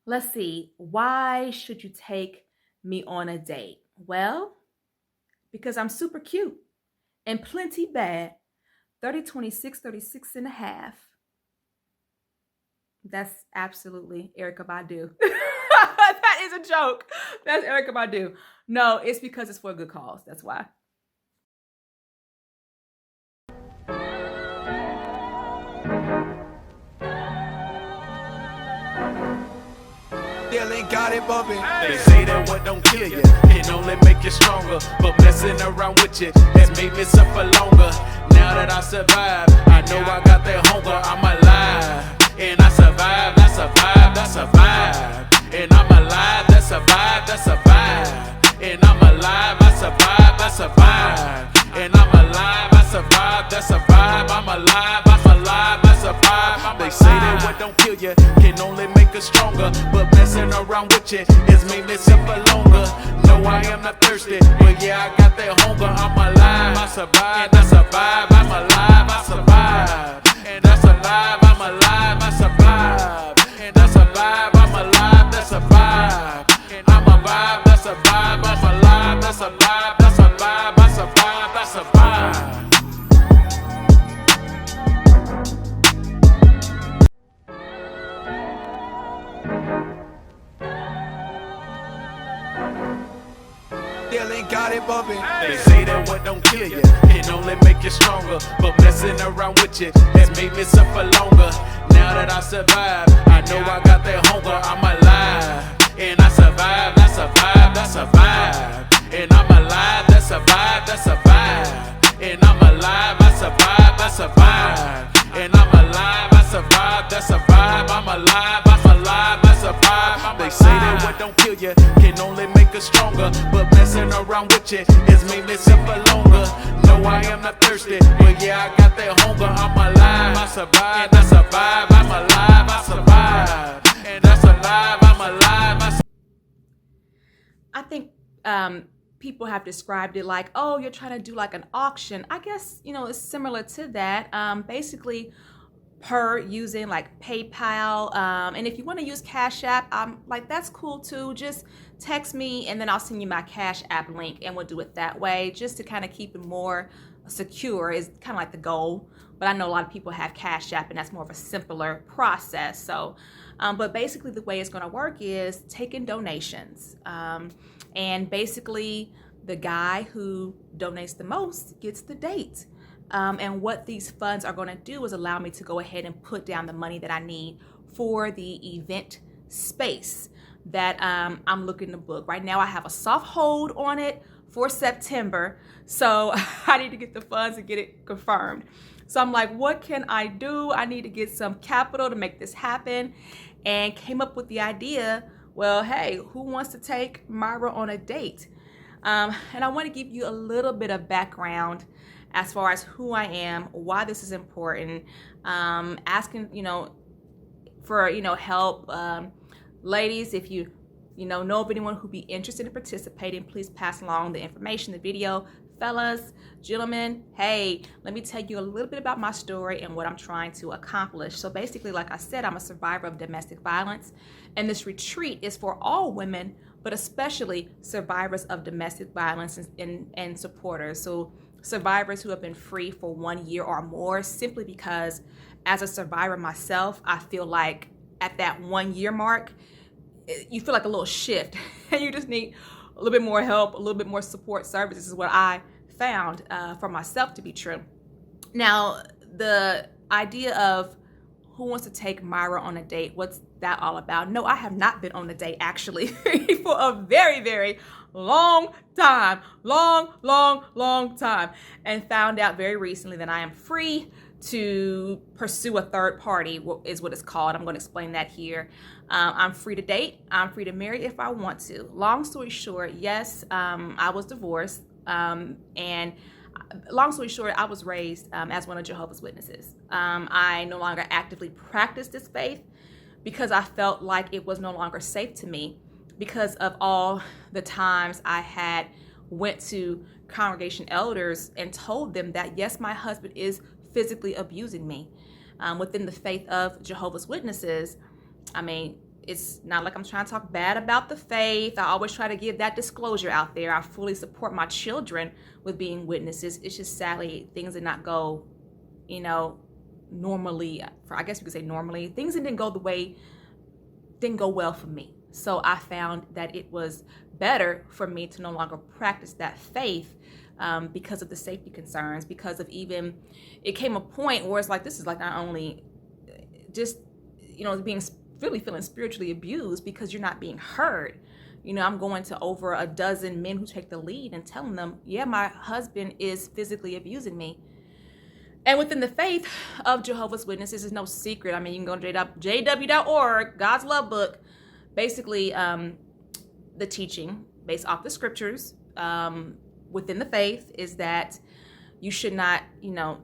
Let's see. Why should you take me on a date? Well, because I'm super cute and plenty bad. 30, 26, 36 and a half. That's absolutely Erica Badu. That is a joke. That's Erica Badu. No, it's because it's for a good cause. That's why. Still ain't got it bumping. They say that what don't kill you can only make you stronger, but messing around with you has made me suffer longer. Now that I survive, I know I got that hunger. I'm alive, and I survive. That's a vibe, that's a vibe. And I'm alive, that's a vibe, that's a vibe. And I'm alive, I survive, that's a vibe. And I'm alive, I survive, that's a vibe. I'm alive, that's a vibe. They say that what don't kill you can only make us stronger, but messing around with you has made me suffer longer. No, I am not thirsty, but yeah, I got that hunger. I'm alive, I survive, that's a vibe. I'm alive, I survive, and that's alive. I'm alive, I survive, and that's a vibe. I'm alive, that's a vibe, and I'm a vibe, that's a vibe. I'm alive, that's a vibe, that's a vibe. I survive, that's a vibe. Still ain't got it bumping. They say that what don't kill you can only make you stronger, but messing around with you has made me suffer longer. Now that I survive, I know I got that hunger. I'm alive, and I survive. That's a vibe, that's a vibe. And I'm alive, that's a vibe, that's a vibe. And I'm alive, I survive, that's a vibe. And I'm alive, I survive, that's a vibe. I'm alive, that's a vibe. They say that what don't kill you can only make us stronger, but messing around with you has made me suffer longer. No, I am not thirsty, but yeah, I got that hunger. I'm alive, I survive, that's a vibe. I'm alive, I survive, and that's alive. I'm alive, I survive. I think people have described it like, oh, you're trying to do like an auction. I guess, it's similar to that. Basically, per using like PayPal. And if you want to use Cash App, I'm like, that's cool too. Just text me and then I'll send you my Cash App link and we'll do it that way, just to kind of keep it more secure is kind of like the goal. But I know a lot of people have Cash App and that's more of a simpler process. So, but basically the way it's going to work is taking donations. And basically the guy who donates the most gets the date. And what these funds are going to do is allow me to go ahead and put down the money that I need for the event space that I'm looking to book. Right now I have a soft hold on it for September, so I need to get the funds and get it confirmed. So I'm like, what can I do? I need to get some capital to make this happen, and came up with the idea, well, hey, who wants to take Myra on a date? And I want to give you a little bit of background as far as who I am, why this is important, asking, for, help. Ladies, if you know of anyone who'd be interested in participating, please pass along the information, the video. Fellas, gentlemen, hey, let me tell you a little bit about my story and what I'm trying to accomplish. So basically, like I said, I'm a survivor of domestic violence, and this retreat is for all women, but especially survivors of domestic violence and supporters. So survivors who have been free for 1 year or more, simply because as a survivor myself, I feel like at that 1 year mark, you feel like a little shift and you just need a little bit more help, a little bit more support services is what I found for myself to be true. Now, the idea of who wants to take Myra on a date, what's that all about? No, I have not been on a date actually for a very, very long time, long time, and found out very recently that I am free to pursue a third party, is what it's called. I'm going to explain that here. I'm free to date. I'm free to marry if I want to. Long story short, yes, I was divorced, and long story short, I was raised as one of Jehovah's Witnesses. I no longer actively practice this faith because I felt like it was no longer safe to me because of all the times I had went to congregation elders and told them that, yes, my husband is physically abusing me. Within the faith of Jehovah's Witnesses, I mean, it's not like I'm trying to talk bad about the faith. I always try to give that disclosure out there. I fully support my children with being witnesses. It's just sadly things did not go, normally. I guess we could say normally. Things didn't go well for me. So I found that it was better for me to no longer practice that faith because of the safety concerns, because of even, it came a point where it's like, this is like not only just, being really feeling spiritually abused because you're not being heard. I'm going to over a dozen men who take the lead and telling them, yeah, my husband is physically abusing me. And within the faith of Jehovah's Witnesses, is no secret. I mean, you can go to jw.org, God's Love Book. Basically, the teaching based off the scriptures within the faith is that you should not,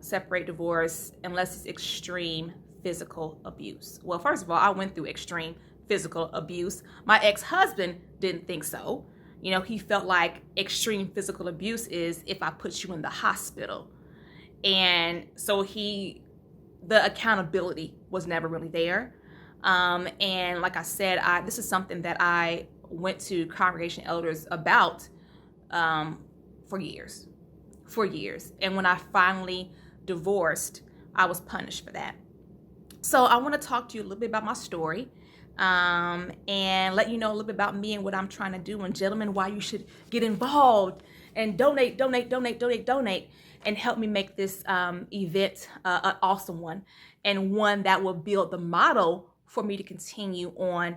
separate divorce unless it's extreme physical abuse. Well, first of all, I went through extreme physical abuse. My ex-husband didn't think so. He felt like extreme physical abuse is if I put you in the hospital. And so the accountability was never really there. And like I said, this is something that I went to congregation elders about for years. And when I finally divorced, I was punished for that. So I want to talk to you a little bit about my story and let you know a little bit about me and what I'm trying to do. And gentlemen, why you should get involved and donate, and help me make this event an awesome one, and one that will build the model for me to continue on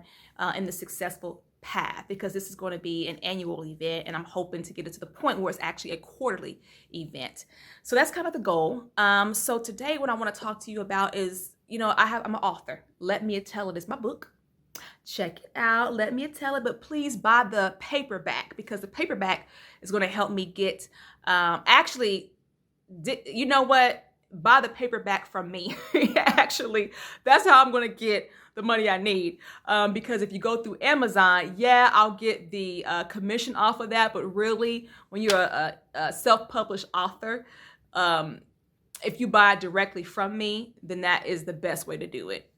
in the successful path, because this is going to be an annual event, and I'm hoping to get it to the point where it's actually a quarterly event. So that's kind of the goal. So today what I want to talk to you about is, I'm an author. Let Me Tell It is my book. Check it out. Let Me Tell It. But please buy the paperback, because the paperback is going to help me get, you know what? Buy the paperback from me. Actually, that's how I'm going to get the money I need. Because if you go through Amazon, I'll get the commission off of that. But really, when you're a self-published author, if you buy directly from me, then that is the best way to do it.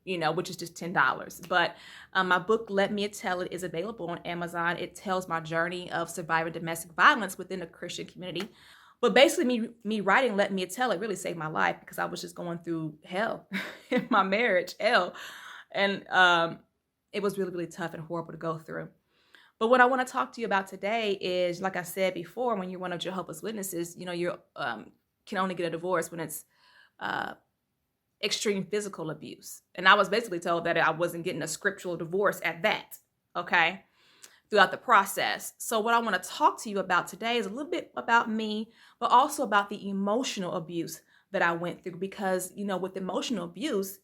Which is just $10. But my book, Let Me Tell It, is available on Amazon. It tells my journey of surviving domestic violence within the Christian community. But basically, me writing Let Me Tell It really saved my life, because I was just going through hell in my marriage, hell. And it was really, really tough and horrible to go through. But what I want to talk to you about today is, like I said before, when you're one of Jehovah's Witnesses, you can only get a divorce when it's extreme physical abuse. And I was basically told that I wasn't getting a scriptural divorce at that, okay, throughout the process. So what I want to talk to you about today is a little bit about me, but also about the emotional abuse that I went through. Because, with emotional abuse,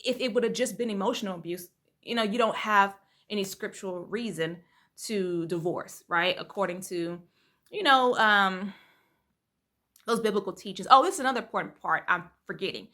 if it would have just been emotional abuse, you don't have any scriptural reason to divorce, right? According to, those biblical teachings. Oh, this is another important part I'm forgetting.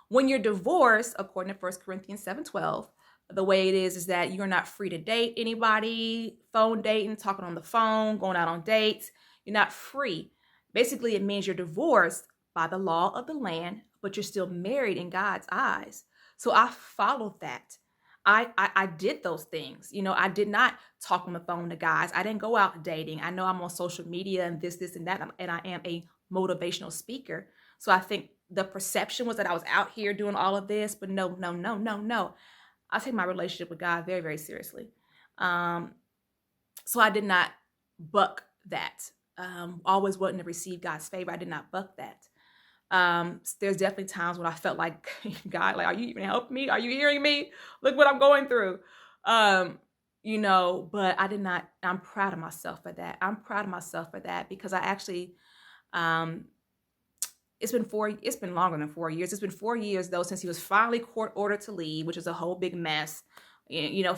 When you're divorced, according to 1 Corinthians 7:12, the way it is that you're not free to date anybody, phone dating, talking on the phone, going out on dates. You're not free. Basically, it means you're divorced by the law of the land, but you're still married in God's eyes. So I followed that. I did those things. I did not talk on the phone to guys. I didn't go out dating. I know I'm on social media and this, and that, and I am a motivational speaker. So I think the perception was that I was out here doing all of this, but no. I take my relationship with God very, very seriously. So I did not buck that. Always wanting to receive God's favor. I did not buck that. There's definitely times when I felt like, God, like, are you even helping me? Are you hearing me? Look what I'm going through. But I did not. I'm proud of myself for that. Because I actually, it's been longer than 4 years. It's been 4 years though, since he was finally court ordered to leave, which is a whole big mess,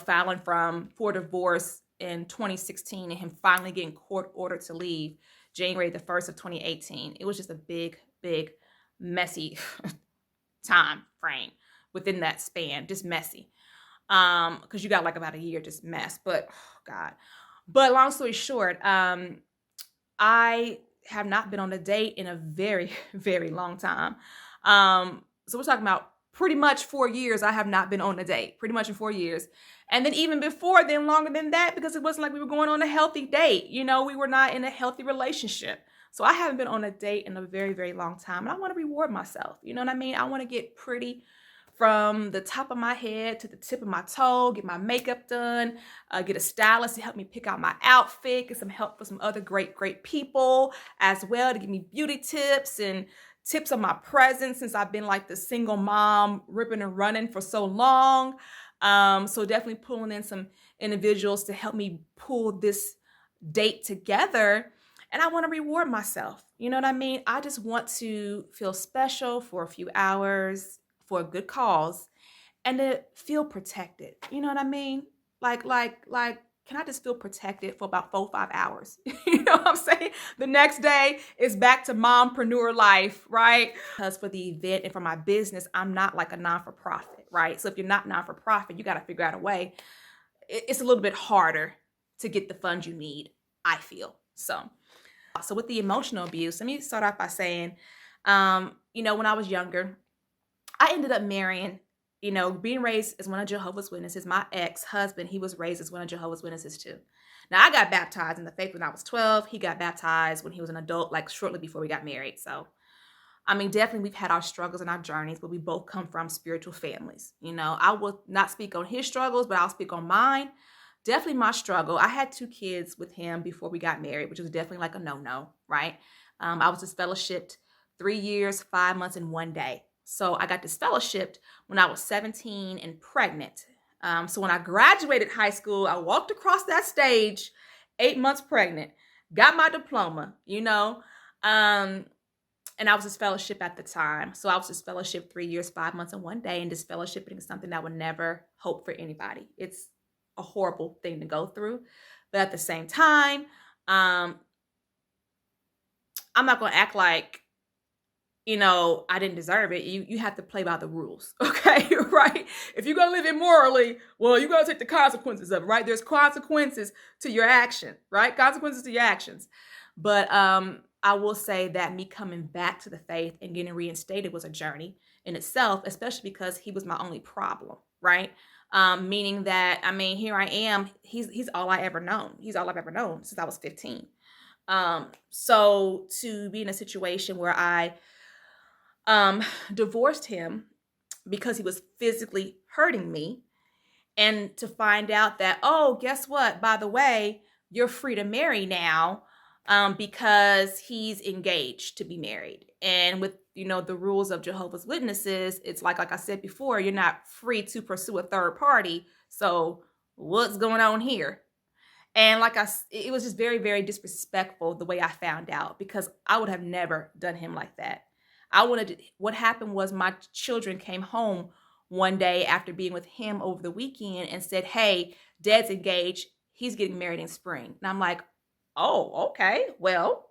filing for divorce in 2016 and him finally getting court ordered to leave January the 1st of 2018. It was just a big, messy time frame within that span, just messy. Because you got like about a year, just mess. But God. But long story short, I have not been on a date in a very, very long time. So we're talking about pretty much 4 years, I have not been on a date, pretty much in 4 years. And then even before then, longer than that, because it wasn't like we were going on a healthy date. You know, we were not in a healthy relationship. So I haven't been on a date in a very, very long time. And I want to reward myself. You know what I mean? I want to get pretty from the top of my head to the tip of my toe, get my makeup done, get a stylist to help me pick out my outfit, get some help with some other great, great people as well to give me beauty tips and tips on my presence since I've been like the single mom ripping and running for so long. So definitely pulling in some individuals to help me pull this date together. And I want to reward myself. You know what I mean? I just want to feel special for a few hours for a good cause and to feel protected. You know what I mean? Like, can I just feel protected for about 4 or 5 hours? You know what I'm saying? The next day is back to mompreneur life, right? Because for the event and for my business, I'm not like a non-for-profit, right? So if you're not non-for-profit, you got to figure out a way. It's a little bit harder to get the funds you need, I feel. So with the emotional abuse, let me start off by saying, you know, when I was younger, I ended up marrying, you know, being raised as one of Jehovah's Witnesses. My ex-husband, he was raised as one of Jehovah's Witnesses too. Now, I got baptized in the faith when I was 12. He got baptized when he was an adult, like shortly before we got married. So, I mean, definitely we've had our struggles and our journeys, but we both come from spiritual families. You know, I will not speak on his struggles, but I'll speak on mine. Definitely my struggle. I had 2 kids with him before we got married, which was definitely like a no-no, right? I was disfellowshipped 3 years, 5 months, and 1 day. So I got disfellowshipped when I was 17 and pregnant. So when I graduated high school, I walked across that stage, 8 months pregnant, got my diploma, you know, and I was disfellowshipped at the time. So I was disfellowshipped 3 years, 5 months, and 1 day, and disfellowshipping is something that I would never hope for anybody. It's a horrible thing to go through. But at the same time, I'm not going to act like, you know, I didn't deserve it. You have to play by the rules, okay? Right? If you're going to live immorally, well, you're going to take the consequences of it, right? There's consequences to your action, right? Consequences to your actions. But I will say that me coming back to the faith and getting reinstated was a journey in itself, especially because he was my only problem, right? Meaning that, I mean, here I am. He's all I ever known. He's all I've ever known since I was 15. So to be in a situation where I divorced him because he was physically hurting me, and to find out that, oh, guess what? By the way, you're free to marry now because he's engaged to be married. And with, you know, the rules of Jehovah's Witnesses, it's like I said before, you're not free to pursue a third party. So what's going on here? And it was just very, very disrespectful the way I found out, because I would have never done him like that. What happened was my children came home one day after being with him over the weekend and said, hey, Dad's engaged. He's getting married in spring. And I'm like, oh, okay. Well,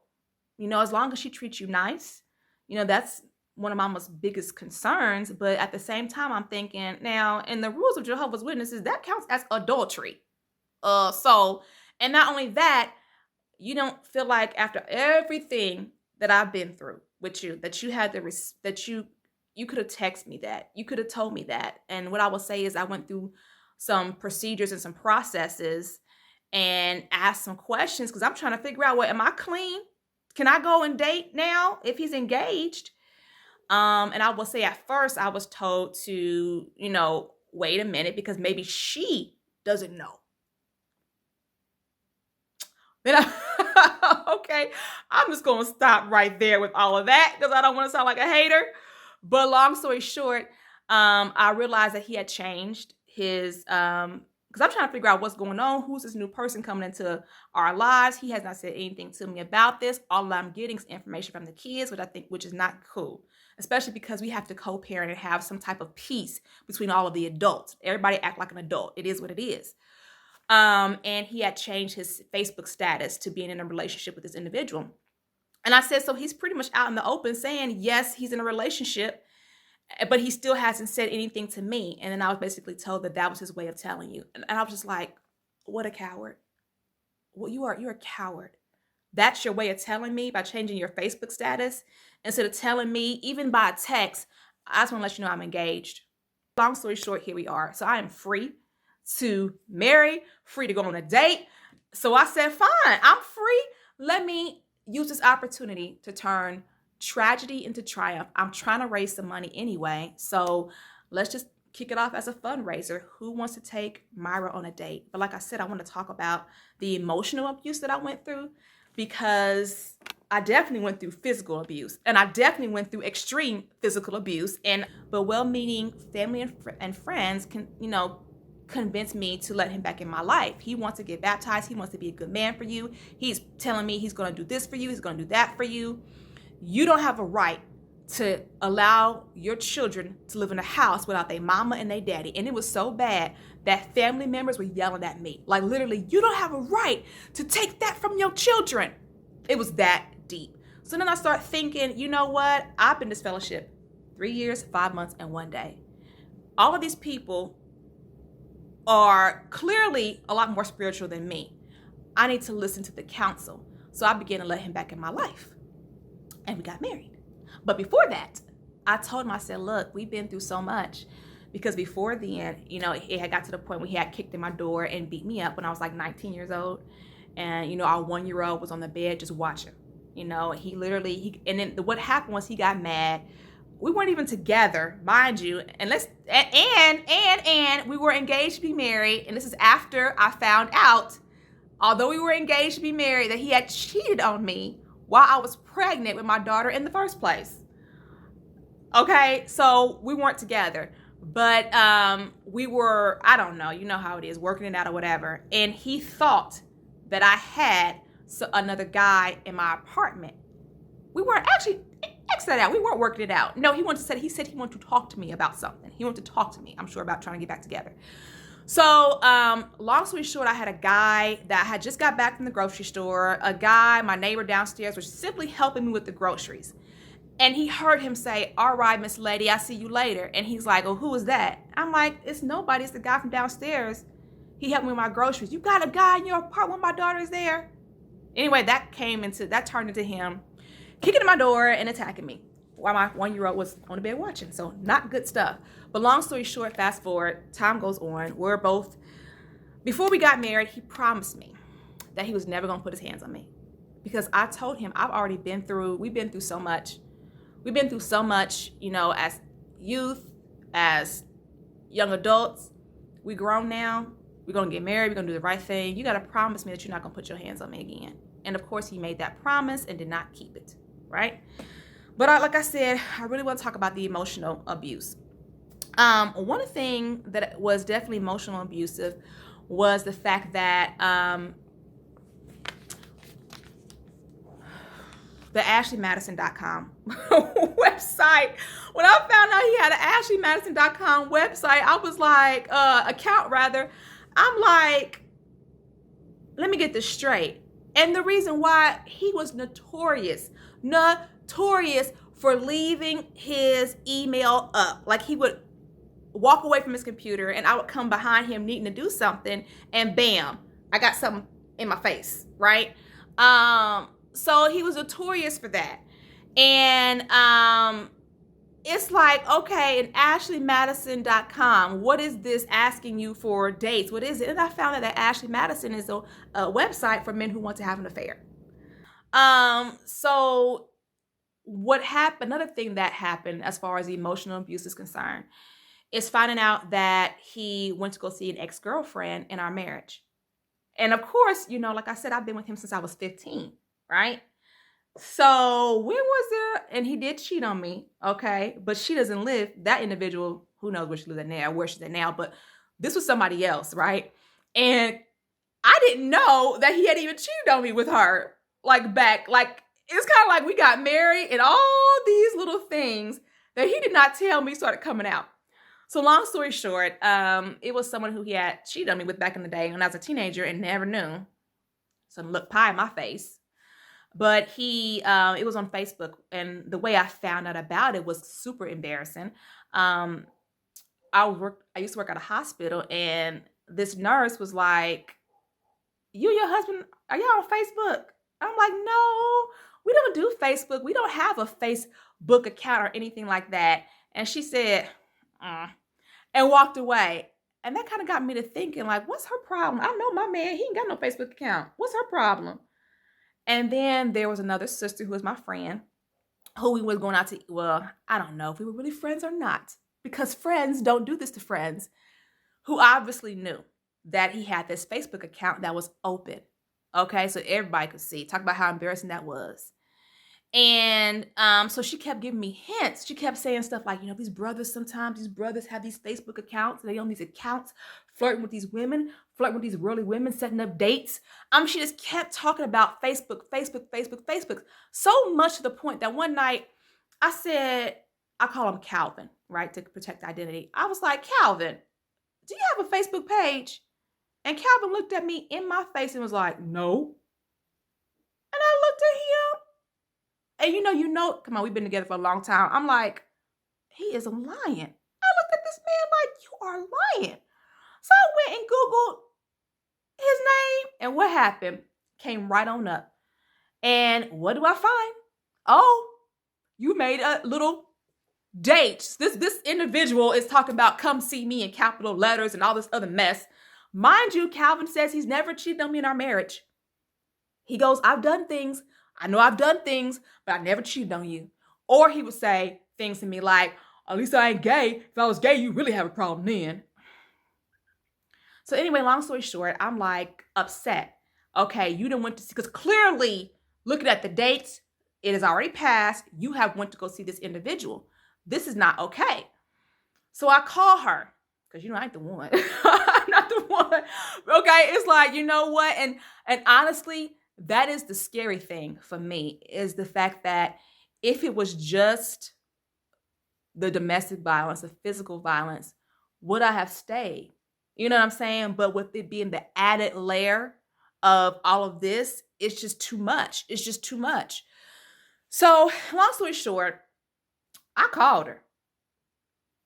you know, as long as she treats you nice, you know, that's one of Mama's biggest concerns. But at the same time, I'm thinking, now, in the rules of Jehovah's Witnesses, that counts as adultery. And not only that, you don't feel like after everything that I've been through with you, that you had that you could have texted me that, you could have told me that. And what I will say is I went through some procedures and some processes and asked some questions because I'm trying to figure out, am I clean? Can I go and date now if he's engaged? And I will say at first I was told to, you know, wait a minute because maybe she doesn't know. Then okay, I'm just going to stop right there with all of that because I don't want to sound like a hater. But long story short, I realized that he had changed his, because I'm trying to figure out what's going on. Who's this new person coming into our lives? He has not said anything to me about this. All I'm getting is information from the kids, which is not cool, especially because we have to co-parent and have some type of peace between all of the adults. Everybody act like an adult. It is what it is. And he had changed his Facebook status to being in a relationship with this individual. And I said, so he's pretty much out in the open saying, yes, he's in a relationship, but he still hasn't said anything to me. And then I was basically told that was his way of telling you. And I was just like, what a coward. Well, you're a coward. That's your way of telling me by changing your Facebook status instead of telling me, even by text, I just want to let you know I'm engaged. Long story short, here we are. So I am free to marry, free to go on a date. So I said, fine, I'm free. Let me use this opportunity to turn tragedy into triumph. I'm trying to raise some money anyway. So let's just kick it off as a fundraiser. Who wants to take Myra on a date? But like I said, I want to talk about the emotional abuse that I went through, because I definitely went through physical abuse, and I definitely went through extreme physical abuse. But well-meaning family and friends can, convince me to let him back in my life. He wants to get baptized. He wants to be a good man for you. He's telling me he's going to do this for you. He's going to do that for you. You don't have a right to allow your children to live in a house without their mama and their daddy. And it was so bad that family members were yelling at me. Like, literally, you don't have a right to take that from your children. It was that deep. So then I start thinking, you know what? I've been disfellowship 3 years, 5 months, and 1 day. All of these people are clearly a lot more spiritual than me. I need to listen to the counsel. So I began to let him back in my life. And we got married. But before that, I told him, I said, look, we've been through so much. Because before then, it had got to the point where he had kicked in my door and beat me up when I was like 19 years old. And, our 1-year-old was on the bed just watching. He literally, and then what happened was he got mad. We weren't even together, mind you. And we were engaged to be married. And this is after I found out, although we were engaged to be married, that he had cheated on me while I was pregnant with my daughter in the first place. Okay, so we weren't together. But we were, I don't know, you know how it is, working it out or whatever. And he thought that I had another guy in my apartment. We weren't actually, X that out. We weren't working it out. No, he said he wanted to talk to me about something. He wanted to talk to me, I'm sure, about trying to get back together. So long story short, I had a guy that had just got back from the grocery store. A guy, my neighbor downstairs, was simply helping me with the groceries. And he heard him say, all right, Miss Lady, I'll see you later. And he's like, oh, who is that? I'm like, it's nobody. It's the guy from downstairs. He helped me with my groceries. You got a guy in your apartment when my daughter is there? Anyway, that turned into him kicking in my door and attacking me while my 1-year-old was on the bed watching. So not good stuff. But long story short, fast forward, time goes on. Before we got married, he promised me that he was never going to put his hands on me. Because I told him we've been through so much. We've been through so much, as youth, as young adults. We grown now. We're going to get married. We're going to do the right thing. You got to promise me that you're not going to put your hands on me again. And of course, he made that promise and did not keep it, right? But like I said, I really want to talk about the emotional abuse. One thing that was definitely emotional abusive was the fact that the AshleyMadison.com website. When I found out he had an AshleyMadison.com website, I was like, account rather. I'm like, let me get this straight. And the reason why, he was notorious for leaving his email up. Like, he would walk away from his computer and I would come behind him needing to do something, and bam, I got something in my face, right? So he was notorious for that. And it's like, okay, in AshleyMadison.com, what is this asking you for dates? What is it? And I found out that Ashley Madison is a website for men who want to have an affair. So what happened, another thing that happened as far as the emotional abuse is concerned, is finding out that he went to go see an ex-girlfriend in our marriage. And of course, like I said, I've been with him since I was 15, right? So when was there, and he did cheat on me, okay, but she doesn't live, that individual, who knows where she lives at now, where she's at now, but this was somebody else, right? And I didn't know that he had even cheated on me with her, back, it's kind of like we got married and all these little things that he did not tell me started coming out. So long story short, it was someone who he had cheated on me with back in the day when I was a teenager and never knew. So look pie in my face. But it was on Facebook, and the way I found out about it was super embarrassing. I used to work at a hospital, and this nurse was like, you and your husband, are y'all on Facebook? I'm like, no, we don't do Facebook. We don't have a Facebook account or anything like that. And she said, and walked away. And that kind of got me to thinking, like, what's her problem? I know my man, he ain't got no Facebook account. What's her problem? And then there was another sister who was my friend, who we was going out to, well, I don't know if we were really friends or not, because friends don't do this to friends, who obviously knew that he had this Facebook account that was open. Okay, so everybody could see. Talk about how embarrassing that was. And so she kept giving me hints. She kept saying stuff like, these brothers have these Facebook accounts. They own these accounts, flirting with these women, flirting with these worldly women, setting up dates. She just kept talking about Facebook. So much to the point that one night I said, I call him Calvin, right, to protect identity. I was like, Calvin, do you have a Facebook page? And Calvin looked at me in my face and was like, no. And I looked at him. And come on, we've been together for a long time. I'm like, he is lying. I looked at this man like, you are lying. So I went and Googled his name, and what happened? Came right on up. And what do I find? Oh, you made a little date. This individual is talking about come see me in capital letters and all this other mess. Mind you, Calvin says he's never cheated on me in our marriage. He goes, I've done things. I know I've done things, but I never cheated on you. Or he would say things to me like, at least I ain't gay. If I was gay, you really have a problem then. So anyway, long story short, I'm like upset. Okay, you didn't went to see, because clearly looking at the dates, it is already passed. You have went to go see this individual. This is not okay. So I call her, because I ain't the one. I'm not the one. Okay, it's like, you know what? And honestly, that is the scary thing for me, is the fact that if it was just the domestic violence, the physical violence, would I have stayed? You know what I'm saying? But with it being the added layer of all of this, it's just too much. It's just too much. So long story short, I called her.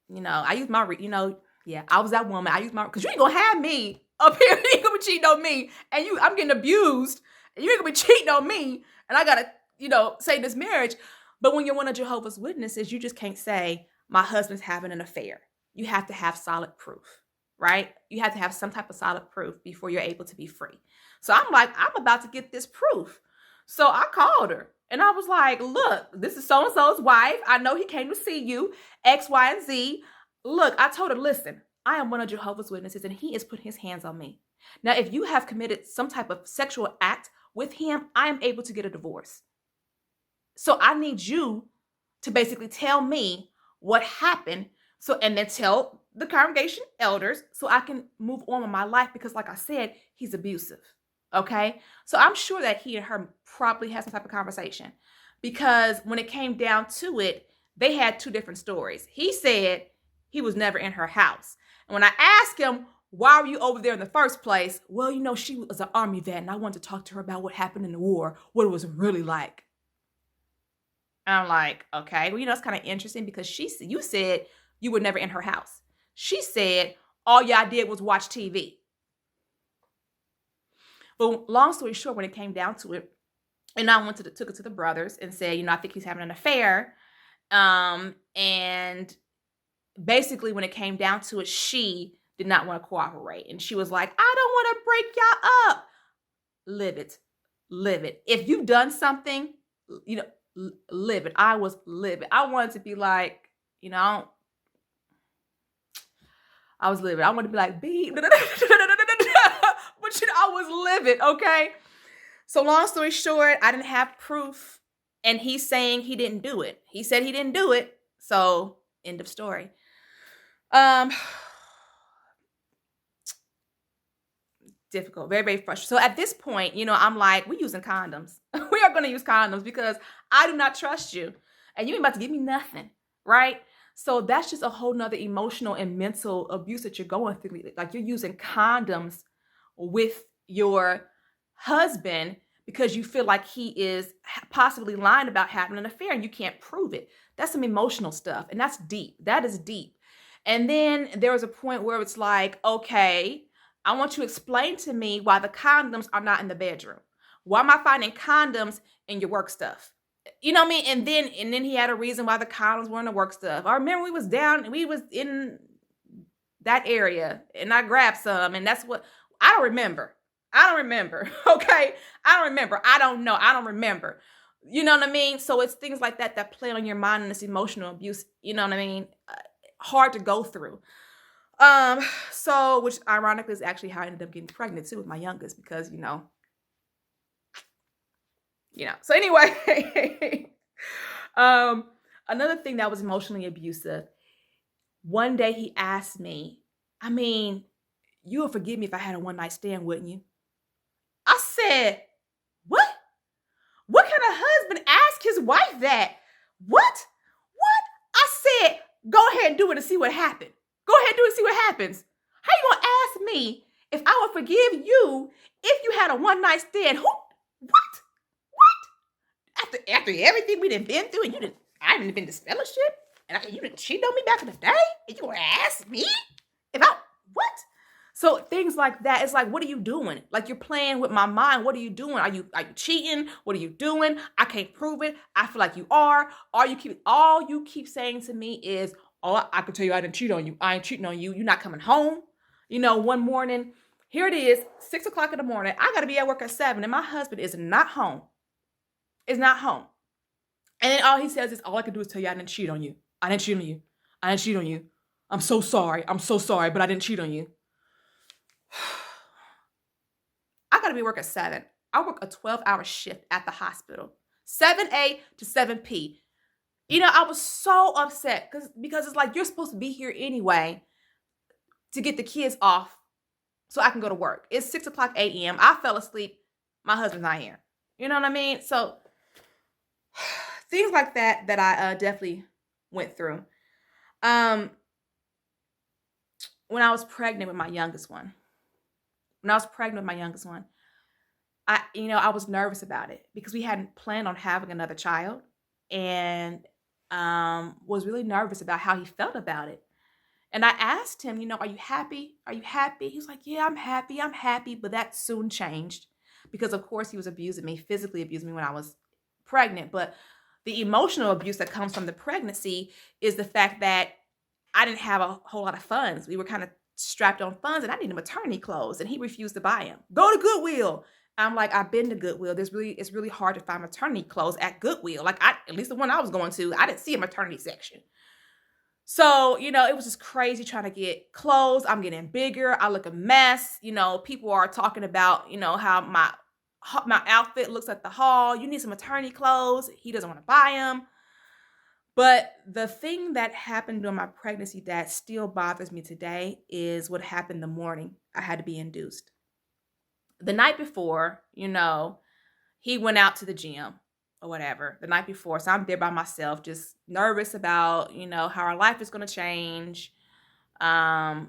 I used my, I was that woman. I used my, because you ain't going to have me up here. You ain't going to be cheating on me. And I'm getting abused. And you ain't going to be cheating on me. And I got to, save this marriage. But when you're one of Jehovah's Witnesses, you just can't say, my husband's having an affair. You have to have solid proof, right? You have to have some type of solid proof before you're able to be free. So I'm like, I'm about to get this proof. So I called her. And I was like, look, this is so-and-so's wife. I know he came to see you, X, Y, and Z. Look, I told her, listen, I am one of Jehovah's Witnesses, and he is putting his hands on me. Now, if you have committed some type of sexual act with him, I am able to get a divorce. So I need you to basically tell me what happened. So, and then tell the congregation elders so I can move on with my life, because like I said, he's abusive. Okay. So I'm sure that he and her probably had some type of conversation, because when it came down to it, they had two different stories. He said he was never in her house. And when I asked him, why were you over there in the first place? Well, she was an Army vet, and I wanted to talk to her about what happened in the war, what it was really like. And I'm like, okay, well, it's kind of interesting, because you said you were never in her house. She said all y'all did was watch TV. But long story short, when it came down to it, and I took it to the brothers and said, I think he's having an affair. And basically when it came down to it, she did not want to cooperate. And she was like, I don't want to break y'all up. Live it. If you've done something, live it. I was livid. I wanted to be like, I was livid. I wanted to be like, beep. But I was livid, okay? So long story short, I didn't have proof. And he's saying he didn't do it. He said he didn't do it. So end of story. Difficult, very, very frustrating. So at this point, I'm like, we're using condoms. We are going to use condoms, because I do not trust you. And you ain't about to give me nothing, right? So that's just a whole nother emotional and mental abuse that you're going through. Like, you're using condoms with your husband because you feel like he is possibly lying about having an affair and you can't prove it. That's some emotional stuff. And that's deep. That is deep. And then there was a point where it's like, okay, I want you to explain to me why the condoms are not in the bedroom. Why am I finding condoms in your work stuff? You know what I mean? And then he had a reason why the condoms weren't the work stuff. I remember we was in that area and I grabbed some, and that's what I don't remember. Okay. I don't remember. I don't know. I don't remember. You know what I mean? So it's things like that that play on your mind, and this emotional abuse, you know what I mean? Hard to go through. So which ironically is actually how I ended up getting pregnant too with my youngest, because so anyway, another thing that was emotionally abusive, one day he asked me, I mean, you would forgive me if I had a one night stand, wouldn't you? I said, what? What kind of husband asked his wife that? What? I said, go ahead and do it and see what happens. Go ahead and do it and see what happens. How you gonna ask me if I would forgive you if you had a one night stand? Who? What? After everything we done been through, and I didn't been to fellowship, and you didn't cheat on me back in the day, and you gonna ask me if I what? So things like that, it's like, what are you doing? Like, you're playing with my mind. What are you doing? Are you cheating? What are you doing? I can't prove it. I feel like you are. All you keep saying to me is, oh, I can tell you I didn't cheat on you. I ain't cheating on you. You're not coming home. One morning, here it is, 6 o'clock in the morning. I got to be at work at 7, and my husband is not home. And then all he says is, all I can do is tell you I didn't cheat on you. I didn't cheat on you. I didn't cheat on you. I'm so sorry, but I didn't cheat on you. I got to be at work at 7. I work a 12-hour shift at the hospital, 7A to 7P. I was so upset because it's like, you're supposed to be here anyway to get the kids off so I can go to work. It's 6 o'clock a.m. I fell asleep. My husband's not here. You know what I mean? So things like that I definitely went through. When I was pregnant with my youngest one, I was nervous about it because we hadn't planned on having another child, and was really nervous about how he felt about it. And I asked him, are you happy? Are you happy? He was like, yeah, I'm happy. But that soon changed because, of course, he was physically abusing me when I was pregnant. But the emotional abuse that comes from the pregnancy is the fact that I didn't have a whole lot of funds. We were kind of strapped on funds, and I needed maternity clothes, and he refused to buy them. Go to Goodwill. I'm like, I've been to Goodwill. It's really hard to find maternity clothes at Goodwill. Like, at least the one I was going to, I didn't see a maternity section. So, it was just crazy trying to get clothes. I'm getting bigger. I look a mess. People are talking about, how my outfit looks at the hall. You need some maternity clothes. He doesn't want to buy them. But the thing that happened during my pregnancy that still bothers me today is what happened the morning I had to be induced. The night before, he went out to the gym or whatever the night before. So I'm there by myself, just nervous about, how our life is going to change. I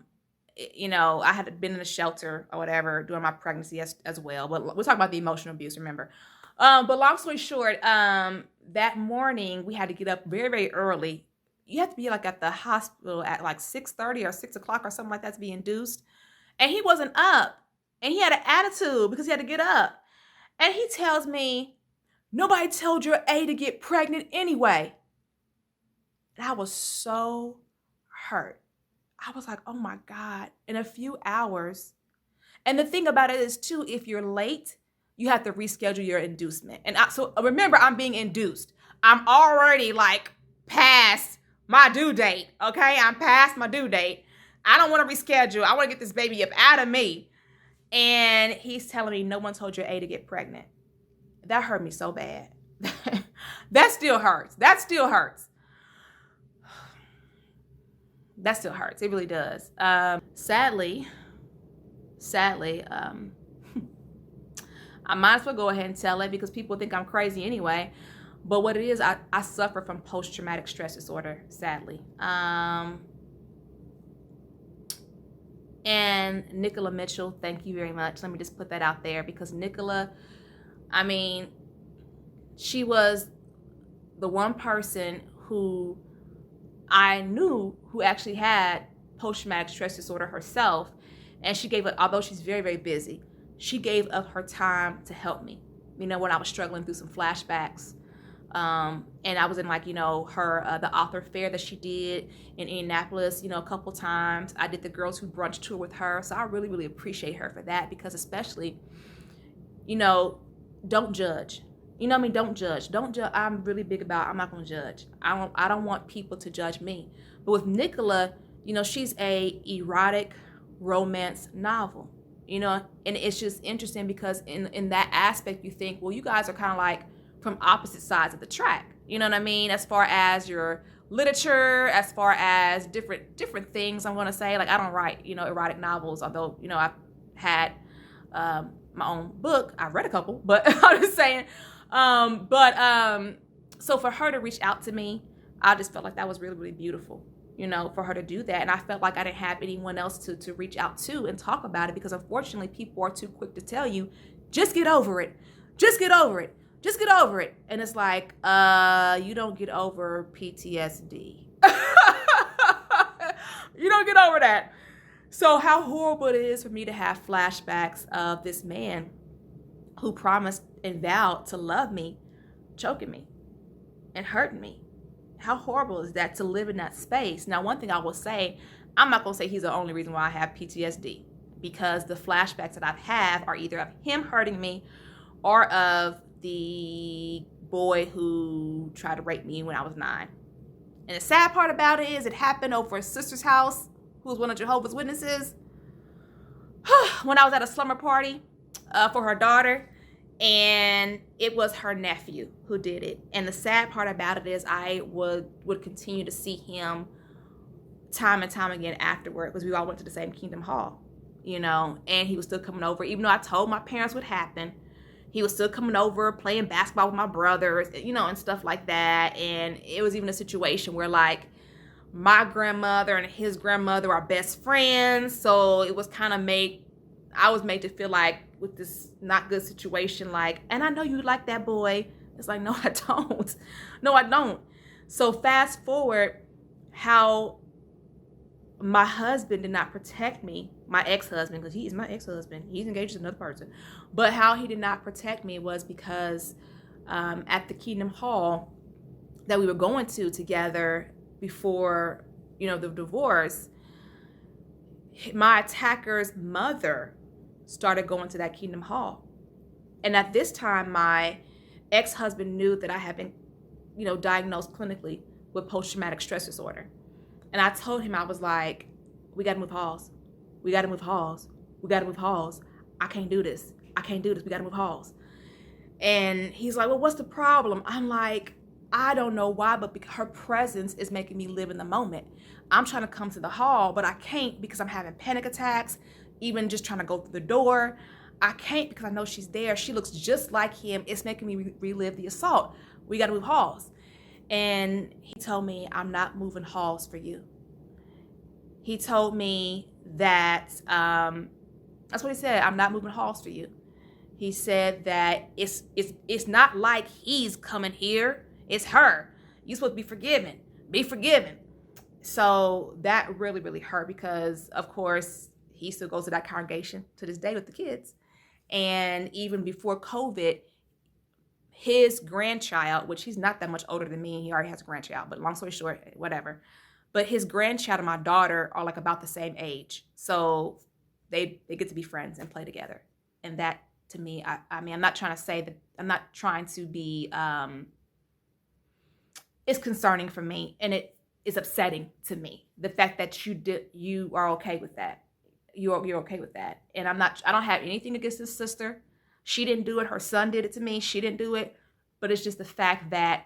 had been in a shelter or whatever during my pregnancy as well. But we're talking about the emotional abuse, remember. But long story short, that morning we had to get up very, very early. You have to be like at the hospital at like 6:30 or 6 o'clock or something like that to be induced. And he wasn't up. And he had an attitude because he had to get up. And he tells me, nobody told your A to get pregnant anyway. And I was so hurt. I was like, oh my God, in a few hours. And the thing about it is too, if you're late, you have to reschedule your inducement. And so remember, I'm being induced. I'm already like past my due date. Okay. I'm past my due date. I don't want to reschedule. I want to get this baby up out of me. And he's telling me no one told your A to get pregnant. That hurt me so bad. That still hurts. That still hurts. It really does. Sadly, I might as well go ahead and tell it because people think I'm crazy anyway. But what it is, I suffer from post-traumatic stress disorder, sadly. And Nicola Mitchell, thank you very much. Let me just put that out there because Nicola, she was the one person who I knew who actually had post-traumatic stress disorder herself. And she gave up, although she's very, very busy, she gave up her time to help me. When I was struggling through some flashbacks And I was in like, her, the author fair that she did in Indianapolis, a couple times. I did the Girls Who Brunch tour with her. So I really, really appreciate her for that, because especially, don't judge. You know what I mean? Don't judge. Don't judge. I'm really big about, I'm not going to judge. I don't want people to judge me. But with Nicola, she's a erotic romance novel, and it's just interesting because in that aspect, you think, well, you guys are kind of like from opposite sides of the track. You know what I mean? As far as your literature, as far as different things, I want to say, like, I don't write, erotic novels, although, I've had my own book. I've read a couple, but I'm just saying. So for her to reach out to me, I just felt like that was really, really beautiful, for her to do that. And I felt like I didn't have anyone else to reach out to and talk about it, because unfortunately people are too quick to tell you, just get over it. Just get over it. Just get over it. And it's like, you don't get over PTSD. You don't get over that. So how horrible it is for me to have flashbacks of this man who promised and vowed to love me, choking me and hurting me. How horrible is that, to live in that space? Now, one thing I will say, I'm not going to say he's the only reason why I have PTSD, because the flashbacks that I've had are either of him hurting me or of the boy who tried to rape me when I was 9. And the sad part about it is it happened over a sister's house, who was one of Jehovah's Witnesses, when I was at a slumber party for her daughter. And it was her nephew who did it. And the sad part about it is I would continue to see him time and time again afterward, because we all went to the same Kingdom Hall, and he was still coming over. Even though I told my parents what happened, he was still coming over, playing basketball with my brothers, and stuff like that. And it was even a situation where, like, my grandmother and his grandmother are best friends. So it was kind of I was made to feel like, with this not good situation, like, and I know you like that boy. It's like, no, I don't. No, I don't. So fast forward, how my husband did not protect me, my ex-husband, because he is my ex-husband. He's engaged to another person. But how he did not protect me was because at the Kingdom Hall that we were going to together before, the divorce, my attacker's mother started going to that Kingdom Hall. And at this time, my ex-husband knew that I had been, diagnosed clinically with post-traumatic stress disorder. And I told him, I was like, we got to move halls. We got to move halls. We got to move halls. I can't do this. I can't do this. We got to move halls. And he's like, well, what's the problem? I'm like, I don't know why, but because her presence is making me live in the moment. I'm trying to come to the hall, but I can't because I'm having panic attacks, even just trying to go through the door. I can't because I know she's there. She looks just like him. It's making me relive the assault. We got to move halls. And he told me, I'm not moving halls for you. He told me that, that's what he said, I'm not moving halls for you. He said that it's not like he's coming here. It's her. You're supposed to be forgiven. Be forgiven. So that really, really hurt, because, of course, he still goes to that congregation to this day with the kids. And even before COVID, his grandchild, which he's not that much older than me, he already has a grandchild, but long story short, whatever. But his grandchild and my daughter are like about the same age. So they get to be friends and play together. And that, to me, I mean, I'm not trying to say that, I'm not trying to be, it's concerning for me, and it is upsetting to me. The fact that you are okay with that. You're okay with that. And I don't have anything against this sister. She didn't do it. Her son did it to me. She didn't do it. But it's just the fact that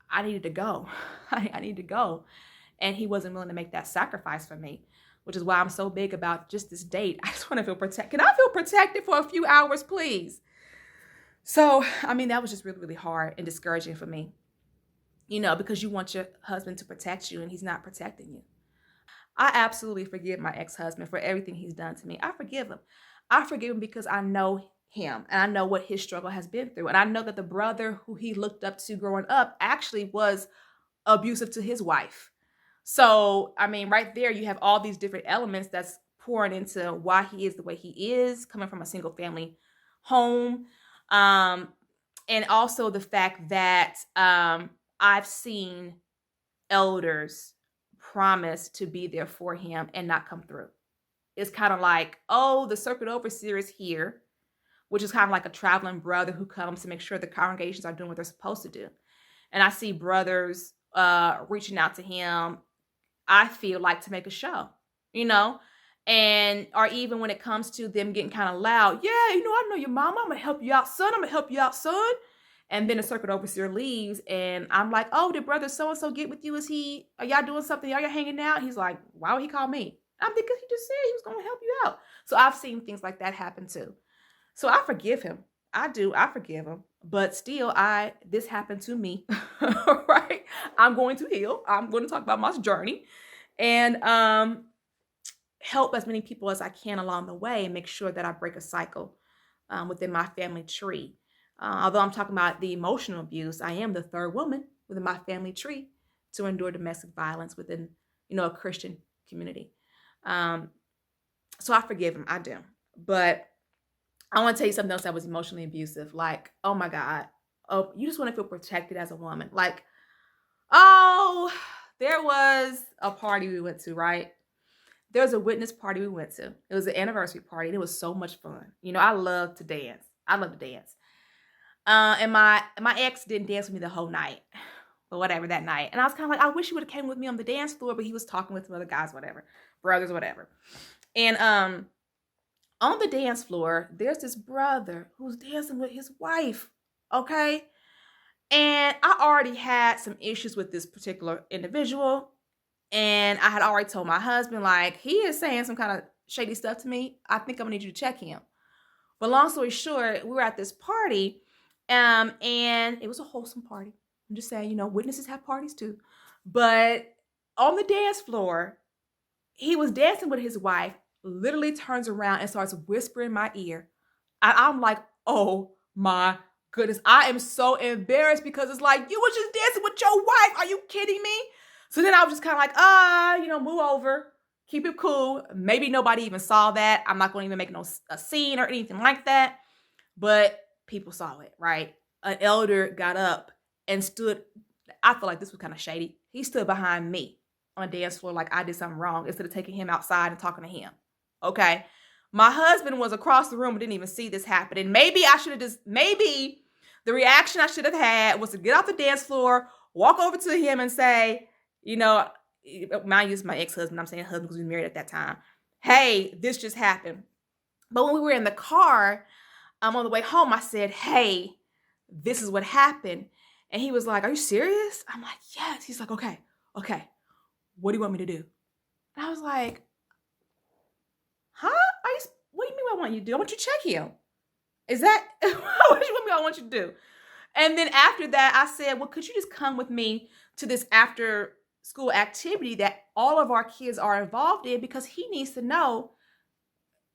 I needed to go. I need to go. And he wasn't willing to make that sacrifice for me, which is why I'm so big about just this date. I just want to feel protected. Can I feel protected for a few hours, please? So, I mean, that was just really, really hard and discouraging for me, because you want your husband to protect you and he's not protecting you. I absolutely forgive my ex-husband for everything he's done to me. I forgive him. I forgive him because I know him and I know what his struggle has been through. And I know that the brother who he looked up to growing up actually was abusive to his wife. So, I mean, right there, you have all these different elements that's pouring into why he is the way he is, coming from a single family home. And also the fact that I've seen elders promise to be there for him and not come through. It's kind of like, oh, the circuit overseer is here, which is kind of like a traveling brother who comes to make sure the congregations are doing what they're supposed to do. And I see brothers reaching out to him, I feel like, to make a show, you know? And or even when it comes to them getting kind of loud, yeah, I know your mama, I'm gonna help you out, son. I'm gonna help you out, son. And then the circuit overseer leaves, and I'm like, oh, did brother so-and-so get with you? Are y'all doing something? Are y'all hanging out? He's like, why would he call me? I'm thinking he just said he was gonna help you out. So I've seen things like that happen too. So I forgive him. I forgive him. But still, this happened to me, right? I'm going to heal. I'm going to talk about my journey and help as many people as I can along the way and make sure that I break a cycle within my family tree. Although I'm talking about the emotional abuse, I am the third woman within my family tree to endure domestic violence within, a Christian community. So I forgive him. I do. But I want to tell you something else that was emotionally abusive. Like, oh my God. Oh, you just want to feel protected as a woman. Like, oh, there was a party we went to, right? There was a witness party we went to. It was an anniversary party, and it was so much fun. I love to dance. And my ex didn't dance with me the whole night, or whatever, that night. And I was kind of like, I wish he would have came with me on the dance floor, but he was talking with some other guys, whatever, brothers, whatever. And on the dance floor, there's this brother who's dancing with his wife, okay? And I already had some issues with this particular individual. And I had already told my husband, like, he is saying some kind of shady stuff to me. I think I'm gonna need you to check him. But long story short, we were at this party, and it was a wholesome party. I'm just saying, witnesses have parties too. But on the dance floor, he was dancing with his wife, literally turns around and starts whispering in my ear. And I'm like, oh my goodness. I am so embarrassed because it's like, you were just dancing with your wife. Are you kidding me? So then I was just kind of like, move over, keep it cool. Maybe nobody even saw that. I'm not going to even make a scene or anything like that. But people saw it, right? An elder got up and stood. I feel like this was kind of shady. He stood behind me on a dance floor like I did something wrong instead of taking him outside and talking to him. Okay. My husband was across the room and didn't even see this happen. And maybe the reaction I should have had was to get off the dance floor, walk over to him and say, mind you, it's my ex-husband. I'm saying husband because we were married at that time. Hey, this just happened. But when we were in the car, on the way home, I said, hey, this is what happened. And he was like, are you serious? I'm like, yes. He's like, okay. What do you want me to do? And I was like, huh? What do you mean what I want you to do? I want you to check him. Is that what you want you to do? And then after that, I said, well, could you just come with me to this after school activity that all of our kids are involved in, because he needs to know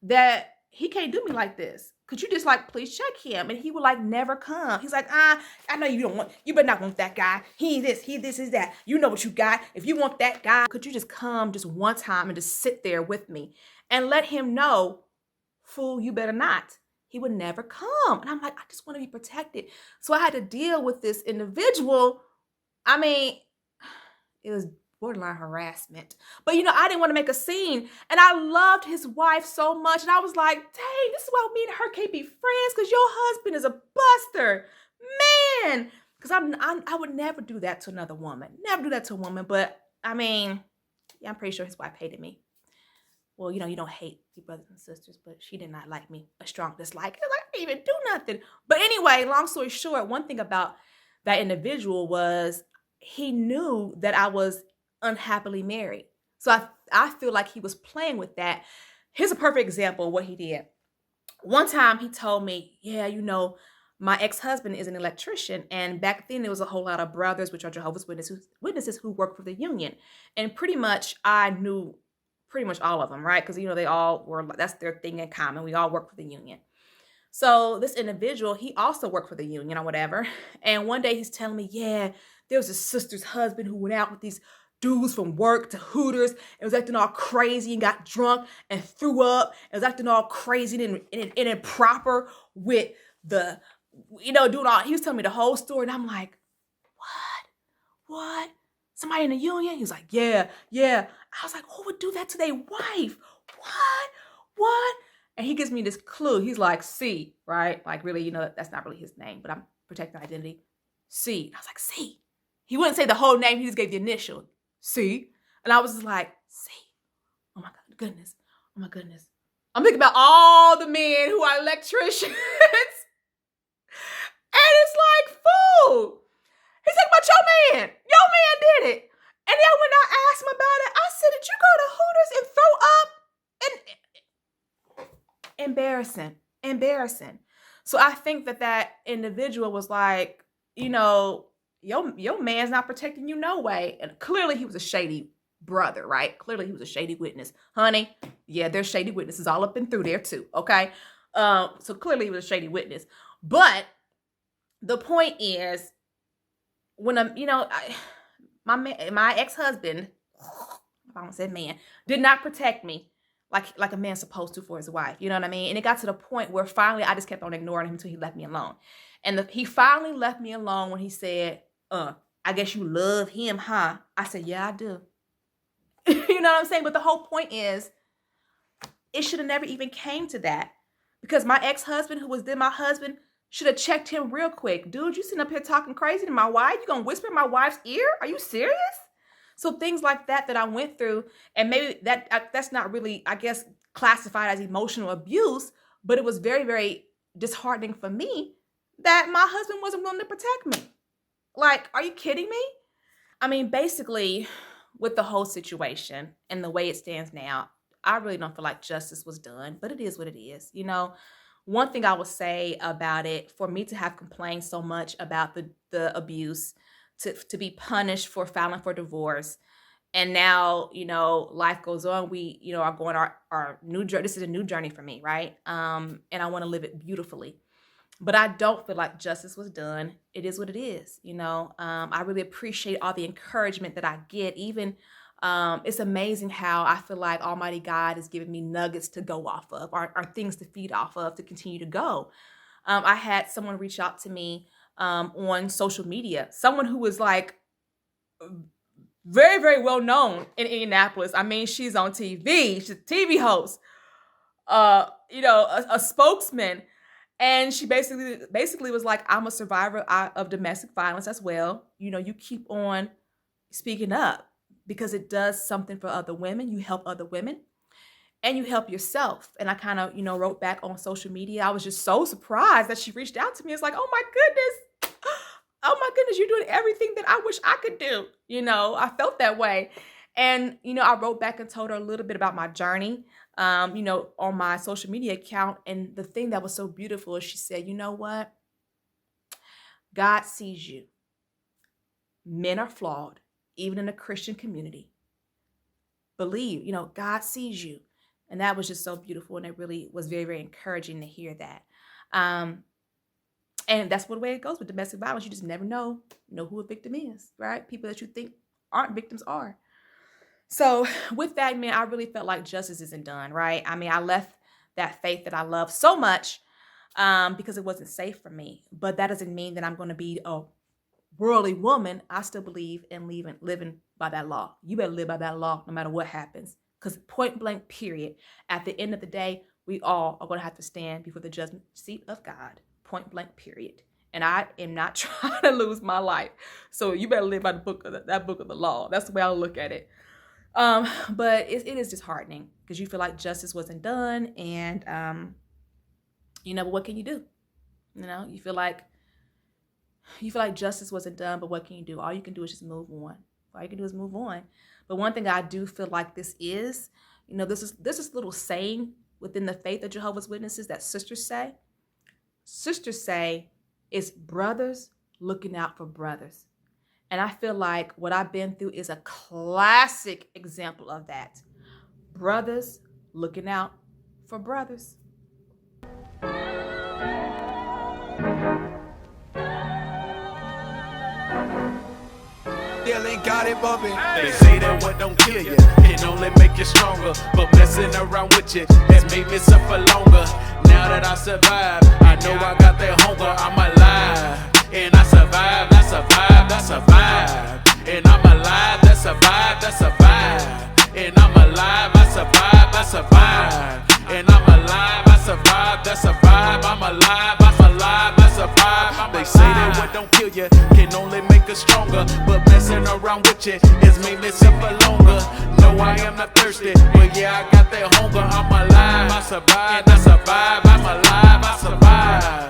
that he can't do me like this. Could you just please check him? And he would never come. He's like, I know you better not want that guy. He this, is that. You know what you got. If you want that guy, could you just come just one time and just sit there with me and let him know, fool, you better not. He would never come. And I'm like, I just want to be protected. So I had to deal with this individual. I mean, it was borderline harassment. But, I didn't want to make a scene. And I loved his wife so much. And I was like, dang, this is why me and her can't be friends, because your husband is a buster. Man. Because I would never do that to another woman. Never do that to a woman. But, I mean, yeah, I'm pretty sure his wife hated me. Well, you don't hate your brothers and sisters, but she did not like me. A strong dislike. I didn't even do nothing. But anyway, long story short, one thing about that individual was he knew that I was unhappily married. So I feel like he was playing with that. Here's a perfect example of what he did. One time he told me, yeah, my ex-husband is an electrician. And back then there was a whole lot of brothers, which are Jehovah's Witnesses who work for the union. And pretty much I knew pretty much all of them, right? Because, they all were, that's their thing in common. We all work for the union. So this individual, he also worked for the union or whatever. And one day he's telling me, yeah, there was a sister's husband who went out with these dudes from work to Hooters and was acting all crazy and got drunk and threw up and was acting all crazy and improper with the doing all, he was telling me the whole story. And I'm like, what? Somebody in the union? He was like, yeah. I was like, who would do that to their wife? What? And he gives me this clue. He's like, C, right? Like, really, that's not really his name, but I'm protecting identity. C. And I was like, C. He wouldn't say the whole name. He just gave the initial. C. And I was just like, C. Oh my goodness. I'm thinking about all the men who are electricians. And it's like, fool. He's like, but your man did it. And then when I asked him about it, I said, did you go to Hooters and throw up? And embarrassing. So I think that individual was like, your man's not protecting you no way. And clearly he was a shady brother, right? Clearly he was a shady witness. Honey, yeah, there's shady witnesses all up and through there too, okay? So clearly he was a shady witness. But the point is, when my ex-husband, if I don't say man, did not protect me like a man's supposed to for his wife. You know what I mean? And it got to the point where finally I just kept on ignoring him until he left me alone. And he finally left me alone when he said, I guess you love him, huh? I said, yeah, I do. You know what I'm saying? But the whole point is, it should have never even came to that. Because my ex-husband, who was then my husband, should have checked him real quick. Dude, you sitting up here talking crazy to my wife? You gonna whisper in my wife's ear? Are you serious? So things like that I went through, and maybe that's not really, I guess, classified as emotional abuse, but it was very, very disheartening for me that my husband wasn't willing to protect me. Like, are you kidding me? I mean, basically, with the whole situation and the way it stands now, I really don't feel like justice was done, but it is what it is. One thing I would say about it, for me to have complained so much about the abuse, to be punished for filing for divorce, and now, life goes on. We, are going our new journey. This is a new journey for me, right? And I want to live it beautifully. But I don't feel like justice was done. It is what it is, I really appreciate all the encouragement that I get. Even it's amazing how I feel like Almighty God is giving me nuggets to go off of, or things to feed off of to continue to go. I had someone reach out to me on social media, someone who was like very, very well known in Indianapolis. I mean, she's on TV. She's a TV host, a spokesman. And she basically was like, I'm a survivor of domestic violence as well. You keep on speaking up because it does something for other women. You help other women and you help yourself. And I kind of, wrote back on social media. I was just so surprised that she reached out to me. It's like, oh my goodness, you're doing everything that I wish I could do. I felt that way. And, I wrote back and told her a little bit about my journey, on my social media account. And the thing that was so beautiful is she said, you know what? God sees you. Men are flawed, even in the Christian community. Believe, God sees you. And that was just so beautiful. And it really was very, very encouraging to hear that. And that's the way it goes with domestic violence. You just never know who a victim is, right? People that you think aren't victims are. So with that, man, I really felt like justice isn't done, right? I mean, I left that faith that I love so much because it wasn't safe for me. But that doesn't mean that I'm going to be a worldly woman. I still believe in living by that law. You better live by that law no matter what happens. Because point blank, period, at the end of the day, we all are going to have to stand before the judgment seat of God. Point blank, period. And I am not trying to lose my life. So you better live by the book of that book of the law. That's the way I look at it. But it is disheartening because you feel like justice wasn't done. And, but what can you do? You feel like justice wasn't done, but what can you do? All you can do is just move on. All you can do is move on. But one thing I do feel like this is, this is little saying within the faith of Jehovah's Witnesses that sisters say. Sisters say it's brothers looking out for brothers. And I feel like what I've been through is a classic example of that. Brothers looking out for brothers. Still ain't got it bumping. They say that what don't kill you can only make you stronger, but messing around with you has made me suffer longer. Now that I survive, I know I got that hunger. I'm alive, and I survive, I survive, I survive. And I'm alive, that's a vibe, that's a vibe. And I'm alive, I survive, I survive. And I'm alive, I survive, that's a vibe. I'm alive, I'm alive, I survive. They say that what don't kill you can only make us stronger, but messing around with you has made me suffer longer. No, I am not thirsty, but yeah, I got that hunger. I'm alive, I survive, I survive. I'm alive, I survive.